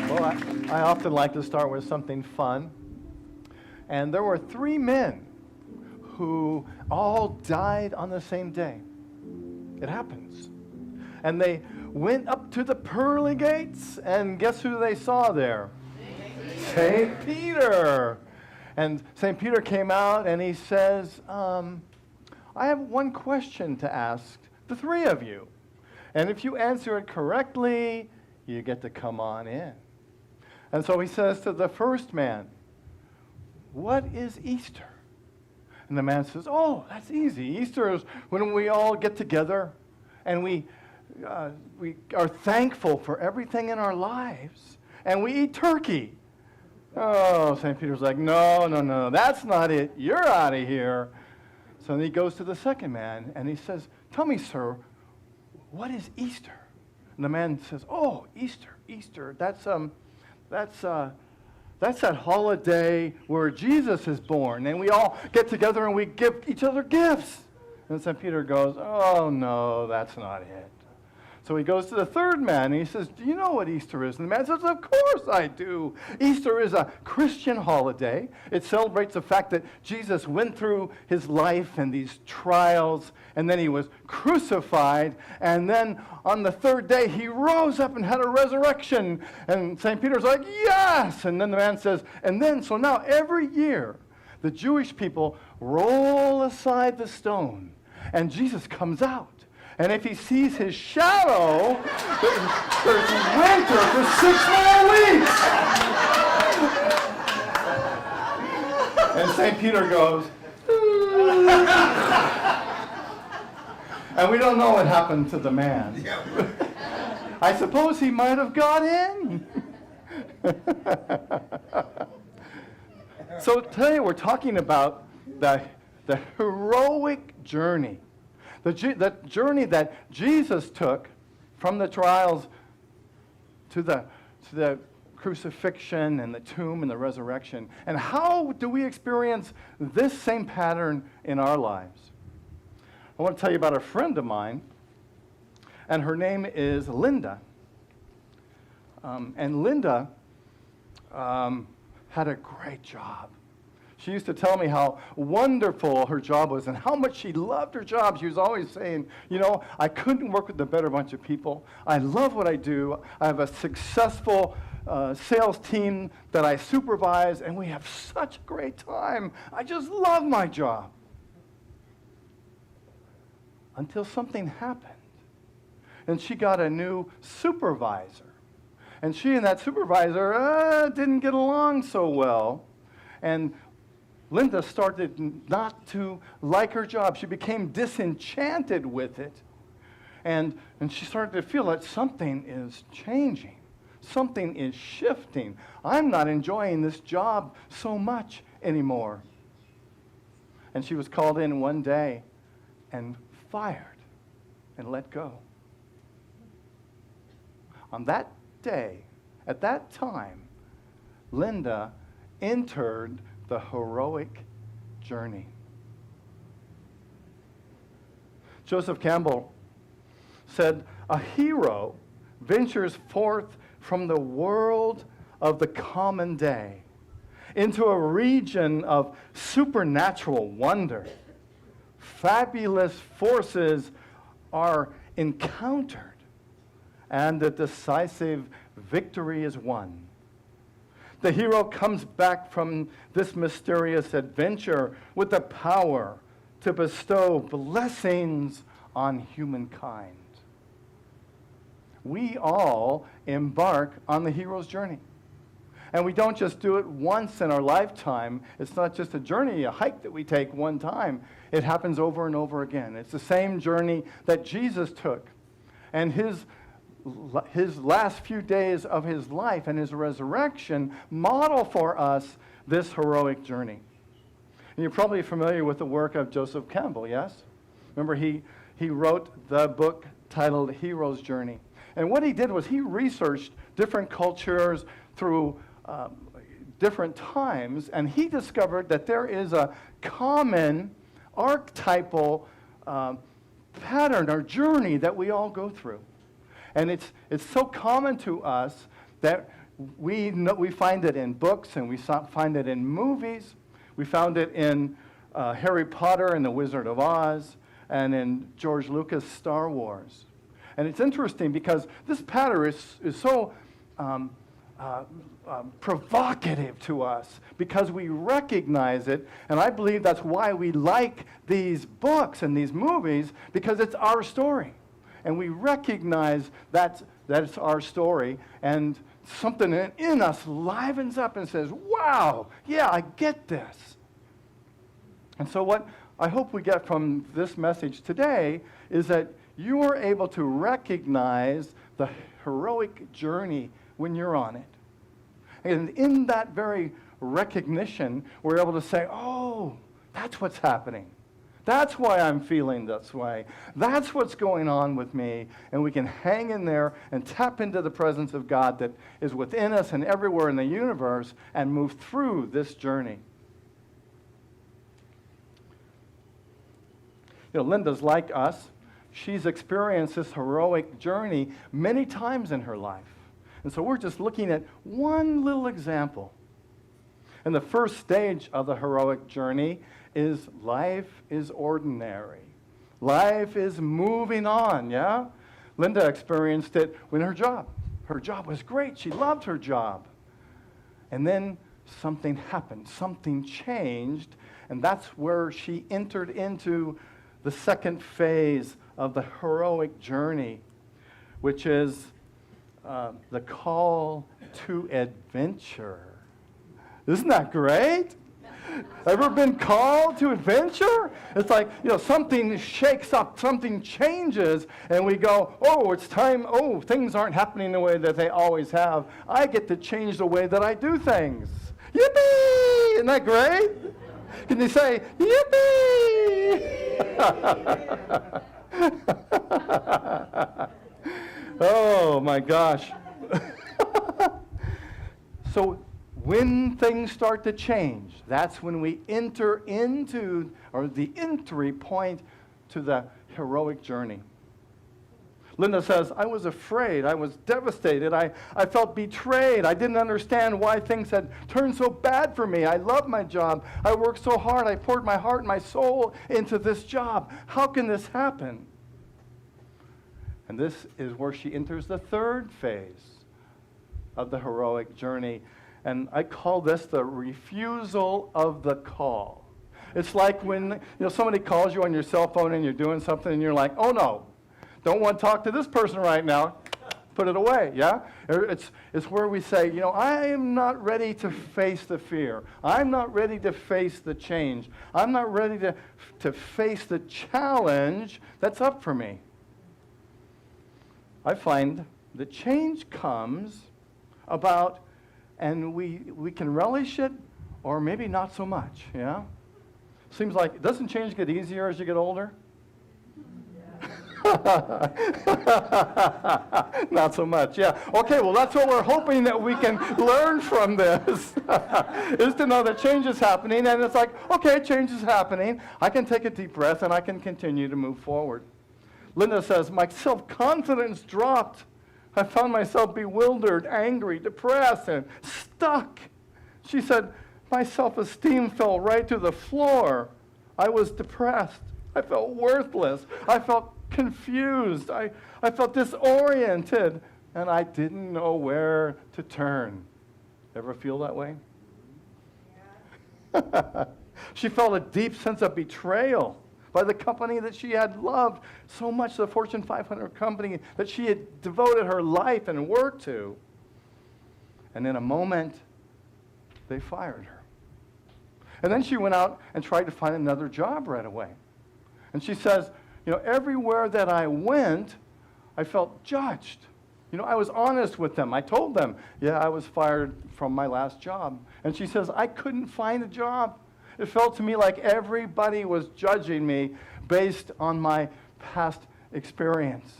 Well, I often like to start with something fun. And there were 3 men who all died on the same day. It happens. And they went up to the pearly gates, and guess who they saw there? St. Peter. And St. Peter came out and he says, I have one question to ask the 3 of you. And if you answer it correctly, you get to come on in. And so he says to the first man, what is Easter? And the man says, oh, that's easy. Easter is when we all get together and we are thankful for everything in our lives and we eat turkey. Oh, St. Peter's like, no, that's not it. You're out of here. So then he goes to the second man and he says, tell me, sir, what is Easter? And the man says, oh, Easter, that's that holiday where Jesus is born, and we all get together and we give each other gifts. And St. Peter goes, oh, no, that's not it. So he goes to the third man, and he says, do you know what Easter is? And the man says, of course I do. Easter is a Christian holiday. It celebrates the fact that Jesus went through his life and these trials, and then he was crucified, and then on the third day he rose up and had a resurrection. And St. Peter's like, yes! And then the man says, so now every year the Jewish people roll aside the stone, and Jesus comes out. And if he sees his shadow, there's winter for 6 more weeks. And St. Peter goes, and we don't know what happened to the man. I suppose he might have got in. So today we're talking about the heroic journey. The journey that Jesus took from the trials to the crucifixion and the tomb and the resurrection. And how do we experience this same pattern in our lives? I want to tell you about a friend of mine, and her name is Linda. And Linda had a great job. She used to tell me how wonderful her job was and how much she loved her job. She was always saying, I couldn't work with a better bunch of people. I love what I do. I have a successful sales team that I supervise, and we have such a great time. I just love my job. Until something happened. And she got a new supervisor. And she and that supervisor didn't get along so well. And Linda started not to like her job. She became disenchanted with it. And she started to feel that something is changing. Something is shifting. I'm not enjoying this job so much anymore. And she was called in one day and fired and let go. On that day, at that time, Linda entered the heroic journey. Joseph Campbell said, a hero ventures forth from the world of the common day into a region of supernatural wonder. Fabulous forces are encountered, and the decisive victory is won. The hero comes back from this mysterious adventure with the power to bestow blessings on humankind. We all embark on the hero's journey. And we don't just do it once in our lifetime. It's not just a journey, a hike that we take one time. It happens over and over again. It's the same journey that Jesus took. And his last few days of his life and his resurrection model for us this heroic journey. And you're probably familiar with the work of Joseph Campbell, yes? Remember, he wrote the book titled Hero's Journey. And what he did was he researched different cultures through different times, and he discovered that there is a common archetypal pattern or journey that we all go through. And it's so common to us that we find it in books, and we find it in movies. We found it in Harry Potter and the Wizard of Oz, and in George Lucas' Star Wars. And it's interesting because this pattern is so provocative to us because we recognize it, and I believe that's why we like these books and these movies, because it's our story. And we recognize that it's our story, and something in us livens up and says, wow, yeah, I get this. And so what I hope we get from this message today is that you are able to recognize the heroic journey when you're on it. And in that very recognition, we're able to say, oh, that's what's happening. That's why I'm feeling this way. That's what's going on with me. And we can hang in there and tap into the presence of God that is within us and everywhere in the universe and move through this journey. You know, Linda's like us. She's experienced this heroic journey many times in her life. And so we're just looking at one little example. And the first stage of the heroic journey is life is ordinary. Life is moving on, yeah? Linda experienced it when her job was great. She loved her job. And then something happened. Something changed. And that's where she entered into the second phase of the heroic journey, which is the call to adventure. Isn't that great? Ever been called to adventure? It's like, you know, something shakes up, something changes, and we go, oh, it's time, oh, things aren't happening the way that they always have. I get to change the way that I do things. Yippee! Isn't that great? Can you say, yippee? Oh, my gosh. So when things start to change, that's when we enter into, or the entry point to the heroic journey. Linda says, I was afraid, I was devastated, I felt betrayed, I didn't understand why things had turned so bad for me. I loved my job, I worked so hard, I poured my heart and my soul into this job. How can this happen? And this is where she enters the third phase of the heroic journey. And I call this the refusal of the call. It's like when somebody calls you on your cell phone and you're doing something and you're like, oh no, don't want to talk to this person right now. Put it away, yeah? It's where we say, I am not ready to face the fear. I'm not ready to face the change. I'm not ready to face the challenge that's up for me. I find the change comes about, and we can relish it, or maybe not so much, yeah? Seems like, doesn't change get easier as you get older? Not so much, yeah. Okay, well, that's what we're hoping that we can learn from this, is to know that change is happening, and it's like, okay, change is happening. I can take a deep breath, and I can continue to move forward. Linda says, my self-confidence dropped. I found myself bewildered, angry, depressed, and stuck. She said, my self-esteem fell right to the floor. I was depressed. I felt worthless. I felt confused. I felt disoriented, and I didn't know where to turn. Ever feel that way? Yeah. She felt a deep sense of betrayal by the company that she had loved so much, the Fortune 500 company that she had devoted her life and work to. And in a moment, they fired her. And then she went out and tried to find another job right away. And she says, everywhere that I went, I felt judged. I was honest with them. I told them, yeah, I was fired from my last job. And she says, I couldn't find a job. It felt to me like everybody was judging me based on my past experience.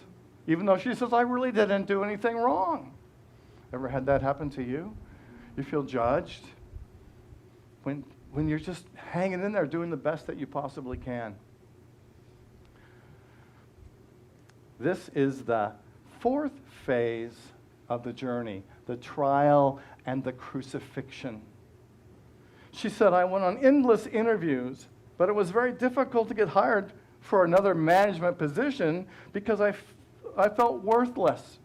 Even though she says, I really didn't do anything wrong. Ever had that happen to you? You feel judged when you're just hanging in there doing the best that you possibly can. This is the fourth phase of the journey, the trial and the crucifixion. She said, I went on endless interviews, but it was very difficult to get hired for another management position because I felt worthless.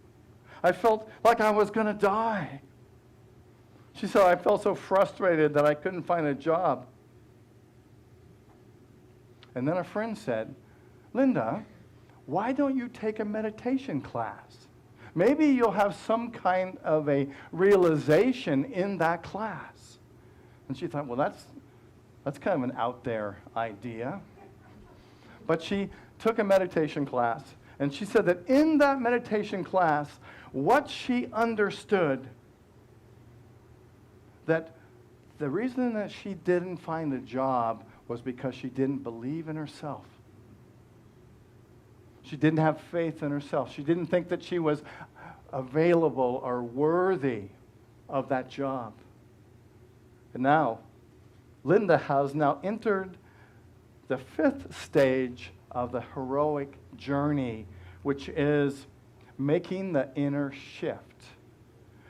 I felt like I was going to die. She said, I felt so frustrated that I couldn't find a job. And then a friend said, Linda, why don't you take a meditation class? Maybe you'll have some kind of a realization in that class. And she thought, well, that's kind of an out there idea. But she took a meditation class, and she said that in that meditation class, what she understood, that the reason that she didn't find a job was because she didn't believe in herself. She didn't have faith in herself. She didn't think that she was available or worthy of that job. And now, Linda has now entered the fifth stage of the heroic journey, which is making the inner shift.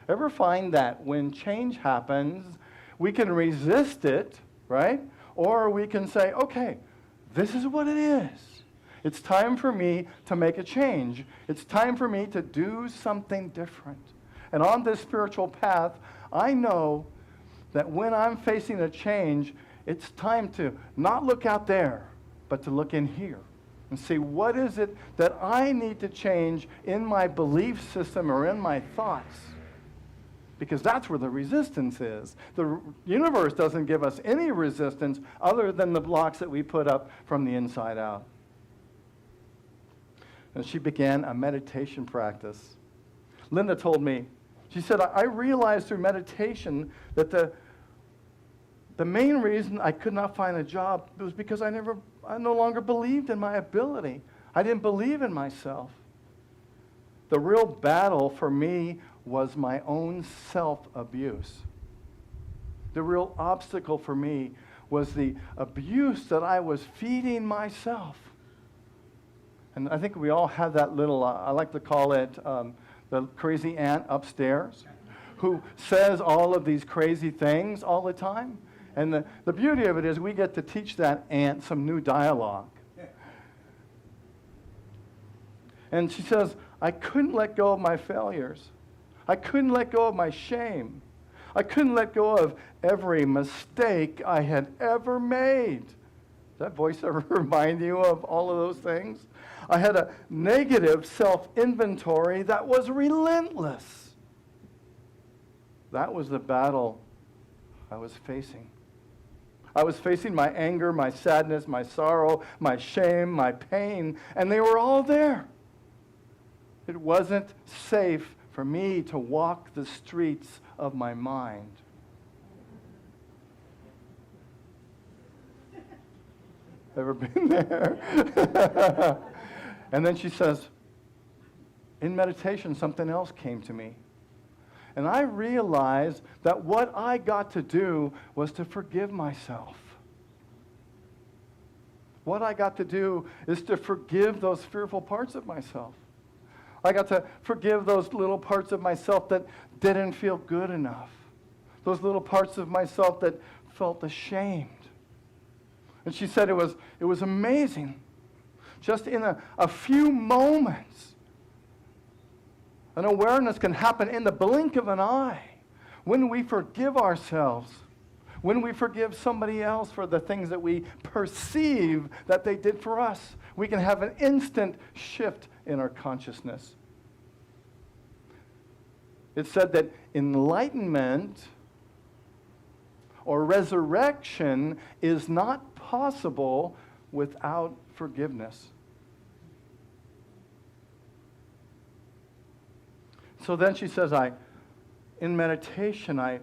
Ever find that when change happens, we can resist it, right? Or we can say, okay, this is what it is. It's time for me to make a change. It's time for me to do something different. And on this spiritual path, I know that when I'm facing a change, it's time to not look out there, but to look in here and see what is it that I need to change in my belief system or in my thoughts. Because that's where the resistance is. The universe doesn't give us any resistance other than the blocks that we put up from the inside out. And she began a meditation practice. Linda told me, she said, I realized through meditation that the main reason I could not find a job was because I no longer believed in my ability. I didn't believe in myself. The real battle for me was my own self-abuse. The real obstacle for me was the abuse that I was feeding myself. And I think we all have that little, I like to call it the crazy aunt upstairs who says all of these crazy things all the time. And the beauty of it is we get to teach that aunt some new dialogue. And she says, I couldn't let go of my failures. I couldn't let go of my shame. I couldn't let go of every mistake I had ever made. Does that voice ever remind you of all of those things? I had a negative self-inventory that was relentless. That was the battle I was facing. I was facing my anger, my sadness, my sorrow, my shame, my pain, and they were all there. It wasn't safe for me to walk the streets of my mind. Ever been there? And then she says, in meditation, something else came to me. And I realized that what I got to do was to forgive myself. What I got to do is to forgive those fearful parts of myself. I got to forgive those little parts of myself that didn't feel good enough. Those little parts of myself that felt ashamed. And she said it was amazing. Just in a few moments, an awareness can happen in the blink of an eye when we forgive ourselves, when we forgive somebody else for the things that we perceive that they did for us. We can have an instant shift in our consciousness. It said that enlightenment or resurrection is not possible without forgiveness. So then she says, in meditation, I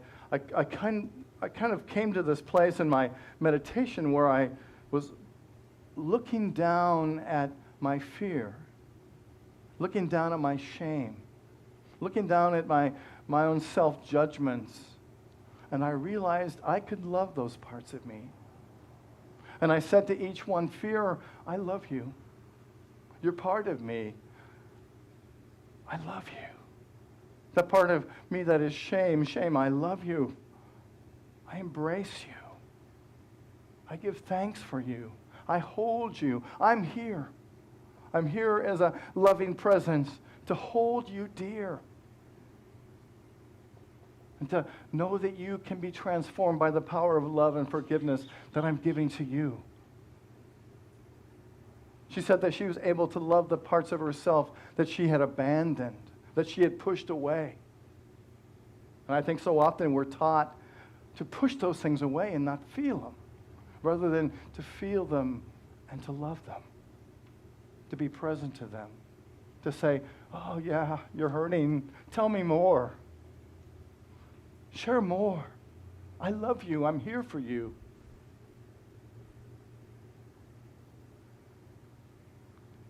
kind of came to this place in my meditation where I was looking down at my fear, looking down at my shame, looking down at my own self-judgments. And I realized I could love those parts of me. And I said to each one, fear, I love you. You're part of me. I love you. That part of me that is shame, I love you. I embrace you. I give thanks for you. I hold you. I'm here. I'm here as a loving presence to hold you dear. And to know that you can be transformed by the power of love and forgiveness that I'm giving to you. She said that she was able to love the parts of herself that she had abandoned, that she had pushed away. And I think so often we're taught to push those things away and not feel them, rather than to feel them and to love them, to be present to them, to say, oh yeah, you're hurting, tell me more. Share more. I love you, I'm here for you.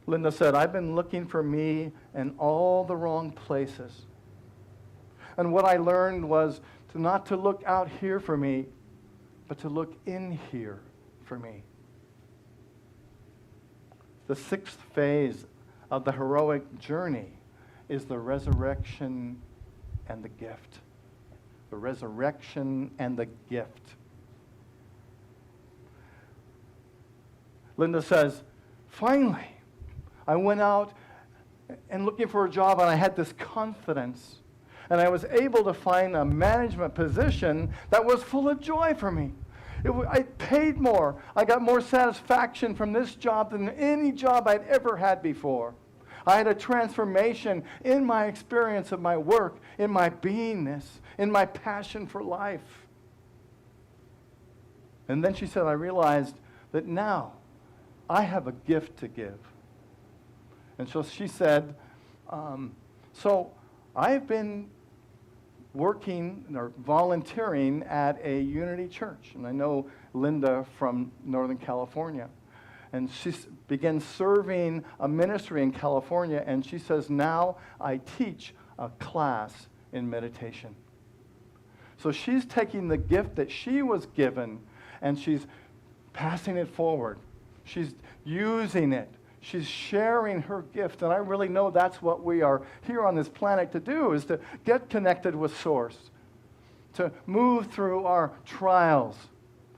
Linda said, I've been looking for me in all the wrong places. And what I learned was not to look out here for me, but to look in here for me. The sixth phase of the heroic journey is the resurrection and the gift. The resurrection and the gift. Linda says, finally, I went out and looking for a job, and I had this confidence. And I was able to find a management position that was full of joy for me. I paid more. I got more satisfaction from this job than any job I'd ever had before. I had a transformation in my experience of my work, in my beingness, in my passion for life. And then she said, I realized that now I have a gift to give. And so she said, so I've been working or volunteering at a Unity church. And I know Linda from Northern California. And she began serving a ministry in California. And she says, now I teach a class in meditation. So she's taking the gift that she was given and she's passing it forward. She's using it. She's sharing her gift, and I really know that's what we are here on this planet to do, is to get connected with Source, to move through our trials,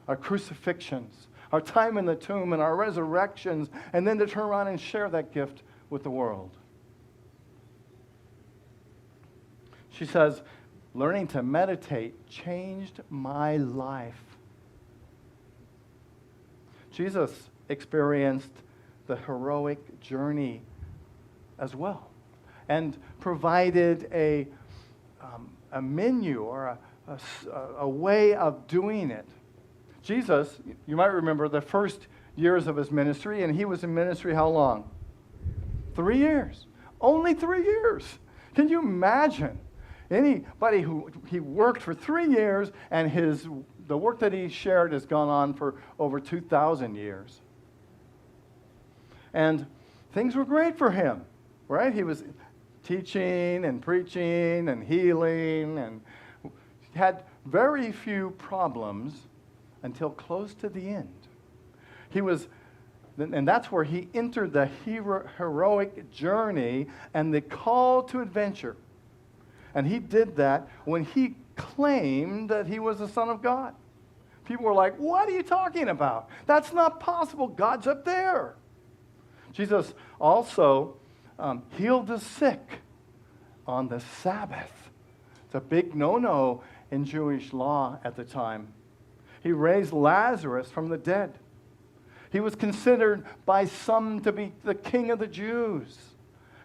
our crucifixions, our time in the tomb, and our resurrections, and then to turn around and share that gift with the world. She says, learning to meditate changed my life. Jesus experienced the heroic journey as well, and provided a menu or a way of doing it. Jesus, you might remember the first years of his ministry, and he was in ministry how long? 3 years. Only 3 years. Can you imagine anybody who he worked for 3 years, and the work that he shared has gone on for over 2,000 years? And things were great for him, right? He was teaching and preaching and healing and had very few problems until close to the end. And that's where he entered the heroic journey and the call to adventure. And he did that when he claimed that he was the Son of God. People were like, what are you talking about? That's not possible. God's up there. Jesus also healed the sick on the Sabbath. It's a big no-no in Jewish law at the time. He raised Lazarus from the dead. He was considered by some to be the king of the Jews.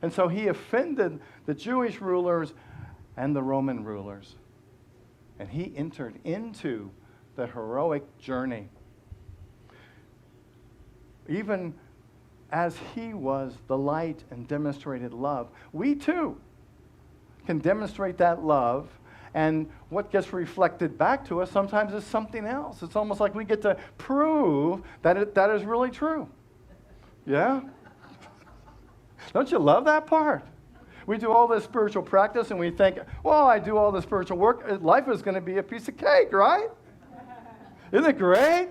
And so he offended the Jewish rulers and the Roman rulers. And he entered into the heroic journey. Even as he was the light and demonstrated love, we too can demonstrate that love, and what gets reflected back to us sometimes is something else. It's almost like we get to prove that that is really true. Yeah? Don't you love that part? We do all this spiritual practice and we think, well, I do all this spiritual work, life is going to be a piece of cake, right? Isn't it great?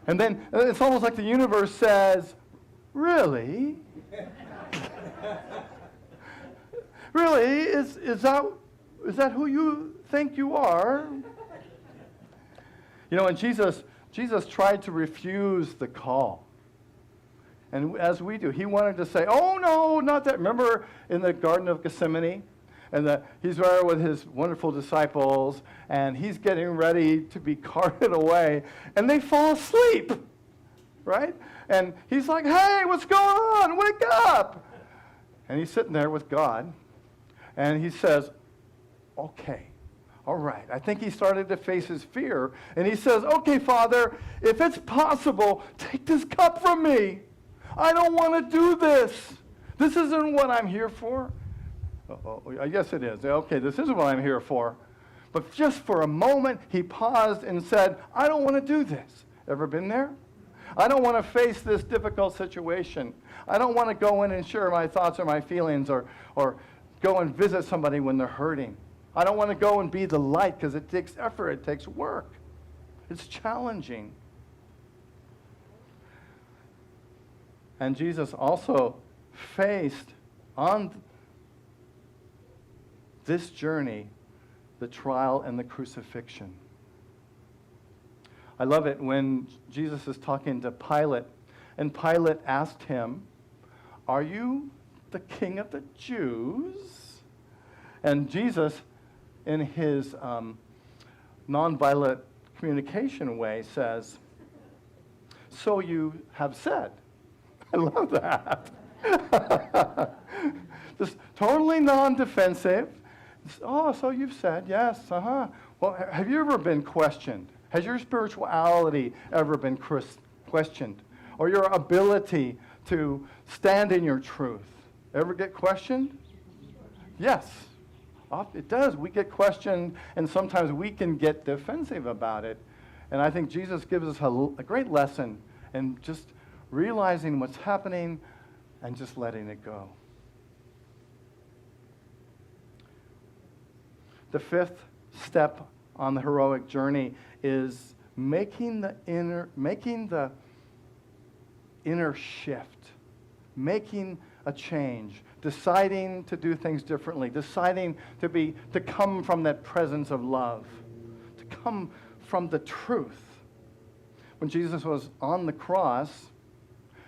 And then it's almost like the universe says, really? Really, is that who you think you are? You know, and Jesus tried to refuse the call. And as we do, he wanted to say, oh, no, not that. Remember in the Garden of Gethsemane? And he's there with his wonderful disciples, and he's getting ready to be carted away, and they fall asleep, right? And he's like, hey, what's going on? Wake up. And he's sitting there with God, and he says, okay, all right. I think he started to face his fear, and he says, okay, Father, if it's possible, take this cup from me. I don't want to do this. This isn't what I'm here for. Oh, I guess it is. Okay, this isn't what I'm here for. But just for a moment, he paused and said, I don't want to do this. Ever been there? I don't want to face this difficult situation. I don't want to go in and share my thoughts or my feelings or go and visit somebody when they're hurting. I don't want to go and be the light because it takes effort, it takes work. It's challenging. And Jesus also faced on this journey the trial and the crucifixion. I love it when Jesus is talking to Pilate, and Pilate asked him, are you the king of the Jews? And Jesus, in his nonviolent communication way, says, so you have said. I love that. Just totally non-defensive. Oh, so you've said, yes, uh-huh. Well, have you ever been questioned? Has your spirituality ever been questioned? Or your ability to stand in your truth? Ever get questioned? Yes. It does. We get questioned, and sometimes we can get defensive about it. And I think Jesus gives us a great lesson in just realizing what's happening and just letting it go. The fifth step on the heroic journey is making the inner shift, making a change, deciding to do things differently, deciding to come from that presence of love, to come from the truth. When Jesus was on the cross,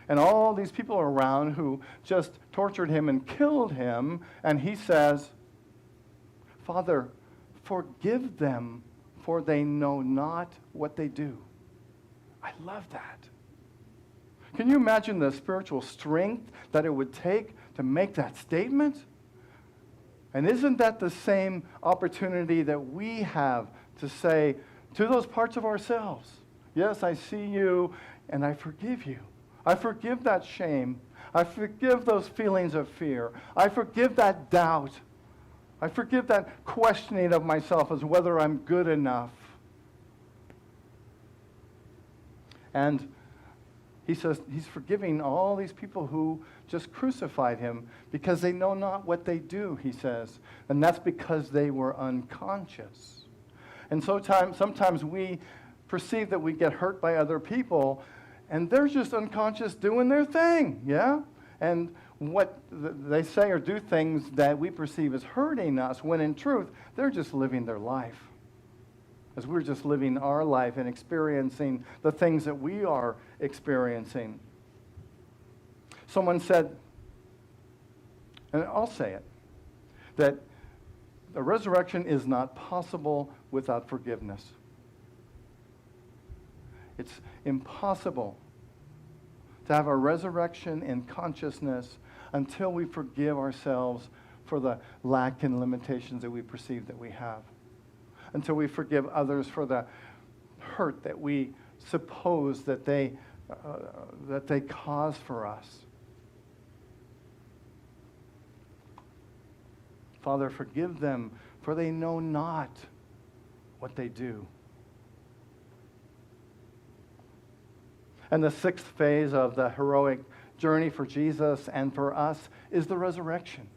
and all these people around who just tortured him and killed him, and he says, Father, forgive them, for they know not what they do. I love that. Can you imagine the spiritual strength that it would take to make that statement? And isn't that the same opportunity that we have to say to those parts of ourselves, yes, I see you, and I forgive you. I forgive that shame. I forgive those feelings of fear. I forgive that doubt. I forgive that questioning of myself as whether I'm good enough. And he says he's forgiving all these people who just crucified him because they know not what they do, he says. And that's because they were unconscious. And sometimes we perceive that we get hurt by other people, and they're just unconscious doing their thing, yeah? And what they say or do things that we perceive as hurting us, when in truth, they're just living their life. As we're just living our life and experiencing the things that we are experiencing. Someone said, and I'll say it, that the resurrection is not possible without forgiveness. It's impossible to have a resurrection in consciousness until we forgive ourselves for the lack and limitations that we perceive that we have. Until we forgive others for the hurt that we suppose that they cause for us. Father, forgive them, for they know not what they do. And the sixth phase of the heroic journey for Jesus and for us is the resurrection.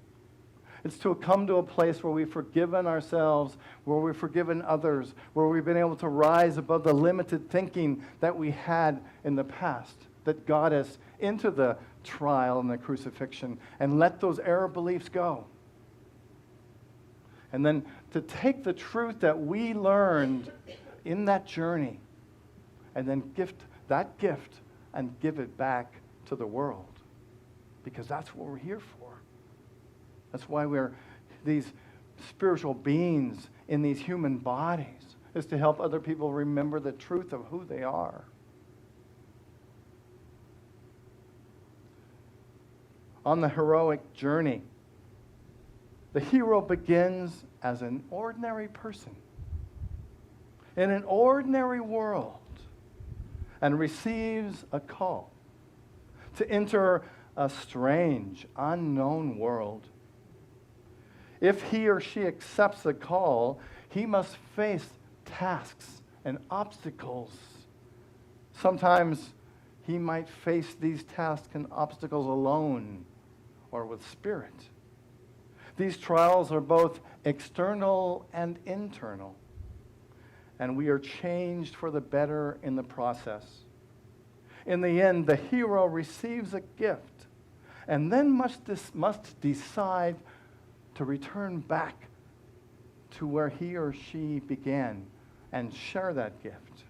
It's to come to a place where we've forgiven ourselves, where we've forgiven others, where we've been able to rise above the limited thinking that we had in the past, that got us into the trial and the crucifixion, and let those error beliefs go. And then to take the truth that we learned in that journey and then gift that gift and give it back to the world. Because that's what we're here for. That's why we're these spiritual beings in these human bodies, is to help other people remember the truth of who they are. On the heroic journey, the hero begins as an ordinary person in an ordinary world and receives a call to enter a strange, unknown world. If he or she accepts the call, he must face tasks and obstacles. Sometimes he might face these tasks and obstacles alone or with spirit. These trials are both external and internal, and we are changed for the better in the process. In the end, the hero receives a gift and then must decide to return back to where he or she began and share that gift.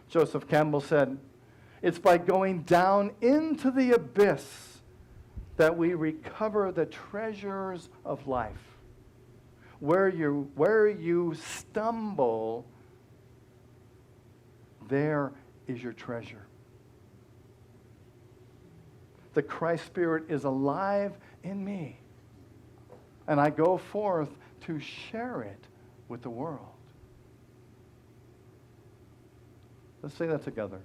Joseph Campbell said, "It's by going down into the abyss that we recover the treasures of life. Where you stumble, there is your treasure." The Christ Spirit is alive in me, and I go forth to share it with the world. Let's say that together.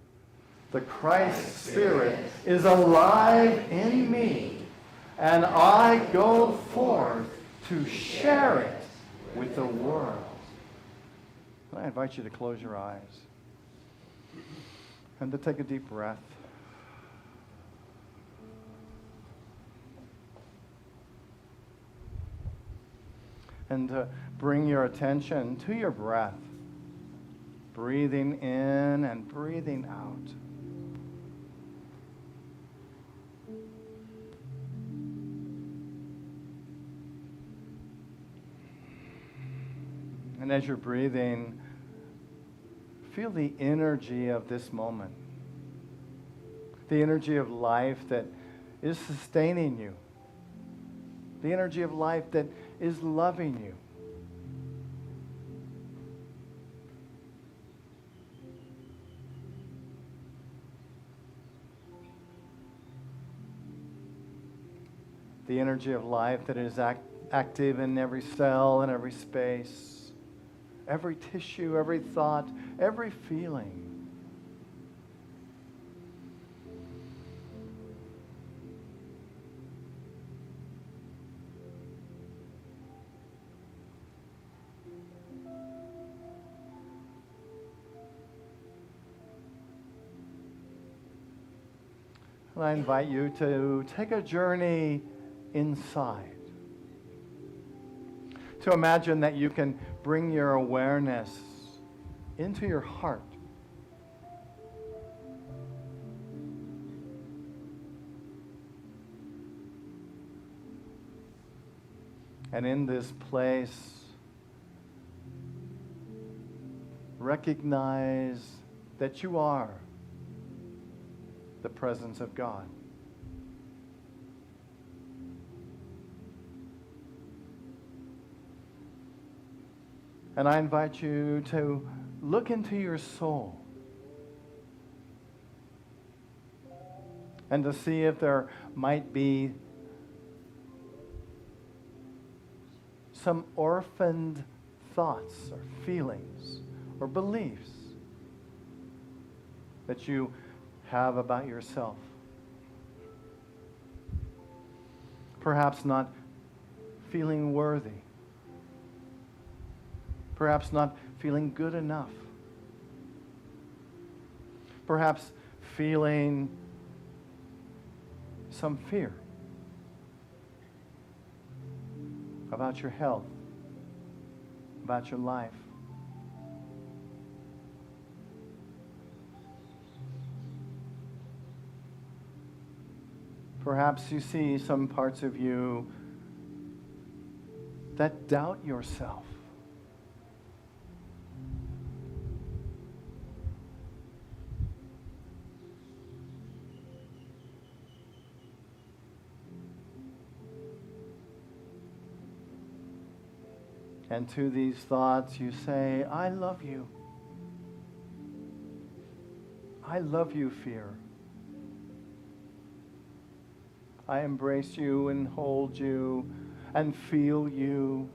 The Christ Spirit is alive in me, and I go forth to share it with the world. I invite you to close your eyes and to take a deep breath. And to bring your attention to your breath, breathing in and breathing out. And as you're breathing, feel the energy of this moment. The energy of life that is sustaining you. The energy of life that is loving you. The energy of life that is active in every cell and every space, every tissue, every thought, every feeling. And I invite you to take a journey inside. To imagine that you can bring your awareness into your heart. And in this place, recognize that you are the presence of God. And I invite you to look into your soul and to see if there might be some orphaned thoughts or feelings or beliefs that you have about yourself. Perhaps not feeling worthy. Perhaps not feeling good enough. Perhaps feeling some fear about your health, about your life. Perhaps you see some parts of you that doubt yourself. And to these thoughts you say, I love you. I love you, fear. I embrace you and hold you and feel you.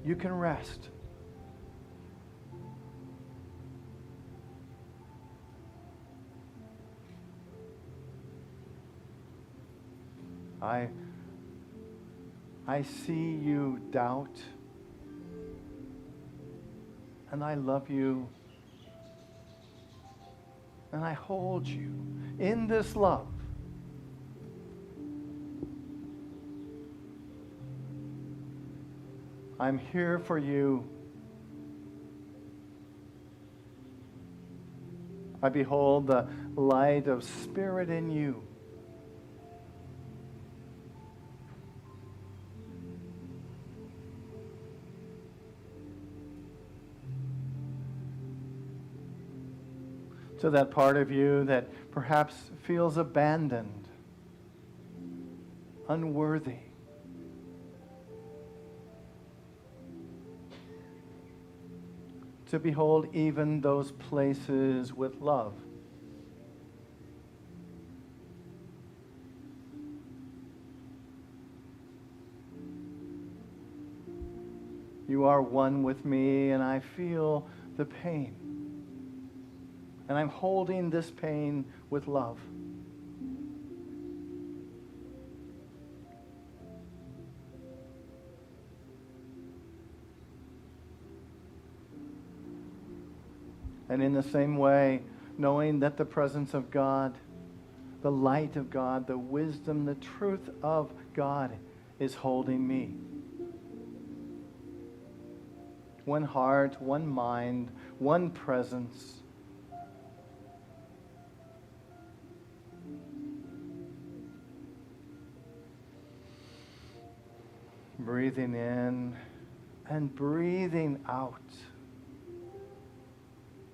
You can rest. I see you, doubt, and I love you, and I hold you in this love. I'm here for you. I behold the light of Spirit in you. To that part of you that perhaps feels abandoned, unworthy. To behold even those places with love. You are one with me, and I feel the pain. And I'm holding this pain with love. And in the same way, knowing that the presence of God, the light of God, the wisdom, the truth of God is holding me. One heart, one mind, one presence. Breathing in and breathing out.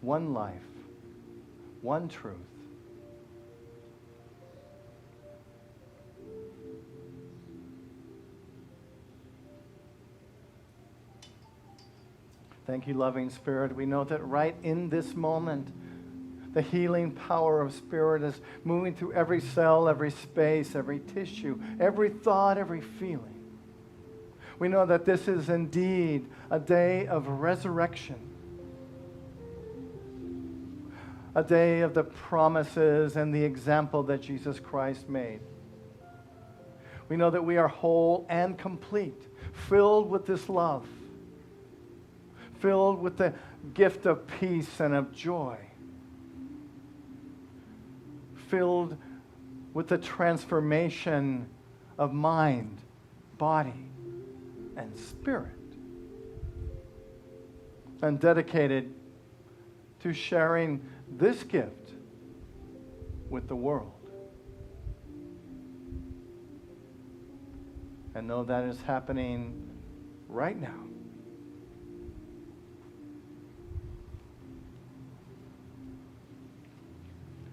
One life, one truth. Thank you, loving Spirit. We know that right in this moment, the healing power of Spirit is moving through every cell, every space, every tissue, every thought, every feeling. We know that this is indeed a day of resurrection, a day of the promises and the example that Jesus Christ made. We know that we are whole and complete, filled with this love, filled with the gift of peace and of joy, filled with the transformation of mind, body, and spirit, and dedicated to sharing this gift with the world. And know that is happening right now.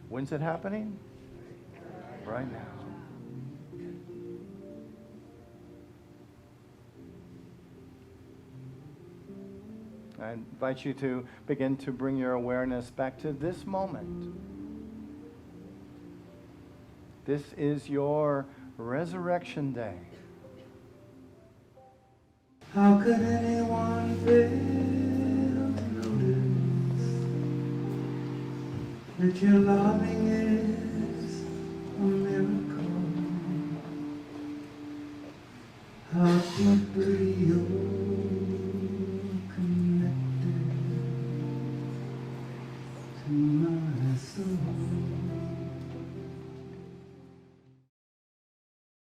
When's it happening? Right now. I invite you to begin to bring your awareness back to this moment. This is your resurrection day. How could anyone fail to notice that you're loving it?